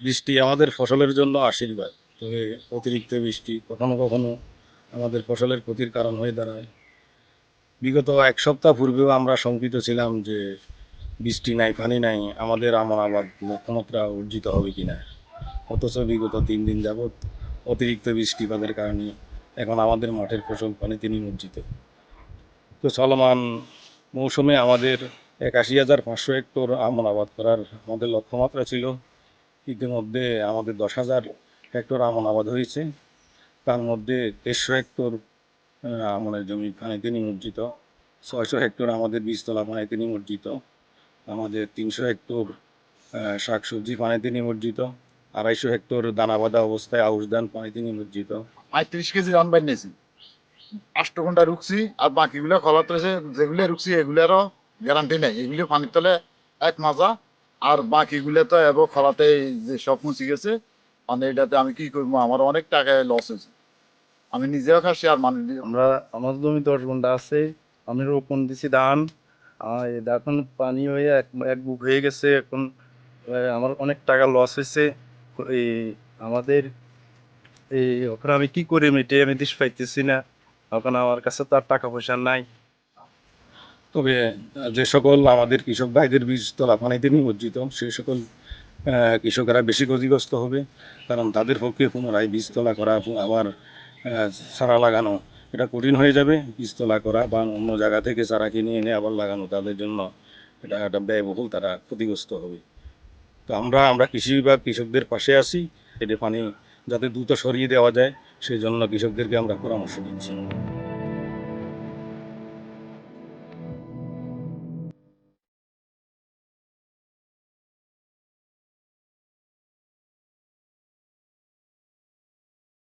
বৃষ্টি আমাদের ফসলের জন্য আশীর্বাদ। তবে অতিরিক্ত বৃষ্টি কখনো কখনো আমাদের ফসলের ক্ষতির কারণ হয়ে দাঁড়ায়। বিগত এক সপ্তাহ পূর্বেও আমরা শঙ্কিত ছিলাম যে বৃষ্টি নাই, পানি নাই, আমাদের আমন আবাদ লক্ষ্যমাত্রা অর্জিত হবে কিনা। অথচ বিগত ৩ দিন যাবৎ অতিরিক্ত বৃষ্টিপাতের কারণে এখন আমাদের মাঠের ফসল পানিতে নিমজ্জিত। তো চলমান মৌসুমে আমাদের ৮১,৫০০ হেক্টর আমন আবাদ করার আমাদের লক্ষ্যমাত্রা ছিল। ইতিমধ্যে আমাদের ১০,০০০ হেক্টর আমন আবাদ হয়েছে। তার মধ্যে ১৩০০ হেক্টর আমনের জমি পানিতে নিমজ্জিত, ৬০০ হেক্টর আমাদের বীজতলা পানিতে নিমজ্জিত, আমাদের ৩০০ হেক্টর শাকসবজি পানিতে নিমজ্জিত, ২৫০ হেক্টর দানা বাঁধা অবস্থায় আউশ ধান পানিতে নিমজ্জিত। ৩৫ কেজি ধান বানিয়েছি, 8 ঘন্টা রুকছি, আর বাকিগুলো খলাত রয়েছে। যেগুলো রুকছি এগুলোরও গ্যারান্টি নেই, এগুলো পানির তলে এক মাজা। আর বাকিগুলো তো এবার খলাতে যে সব মুচি গেছে। মানে এটাতে আমি কি করবো, আমার অনেক টাকায় লস হয়েছে। আমি নিজেও খাচ্ছি আর মানে আমরা আমার জমি 10 গুণ্ঠ আছে। আমি রোপণ দিছি ধান। এখন পানি হয়ে এক বুক হয়ে গেছে। এখন আমার অনেক টাকা লস হয়েছে। এই আমাদের ওখানে আমি কি করি মিটিয়ে আমি দিস পাইতেছি না। ওখানে আমার কাছে তো আর টাকা পয়সা নাই। তবে যে সকল আমাদের কৃষক ভাইদের বীজতলা পানিতে নিমজ্জিত, সে সকল কৃষকেরা বেশি ক্ষতিগ্রস্ত হবে। কারণ তাদের পক্ষে পুনরায় বীজতলা করা আবার চারা লাগানো এটা কঠিন হয়ে যাবে। বীজতলা করা বা অন্য জায়গা থেকে চারা কিনে এনে আবার লাগানো তাদের জন্য এটা একটা ব্যয়বহুল, তারা ক্ষতিগ্রস্ত হবে। তো আমরা কৃষি বিভাগ কৃষকদের পাশে আছি। এটা পানি যাতে দ্রুত সরিয়ে দেওয়া যায় সেই জন্য কৃষকদেরকে আমরা পরামর্শ দিচ্ছি।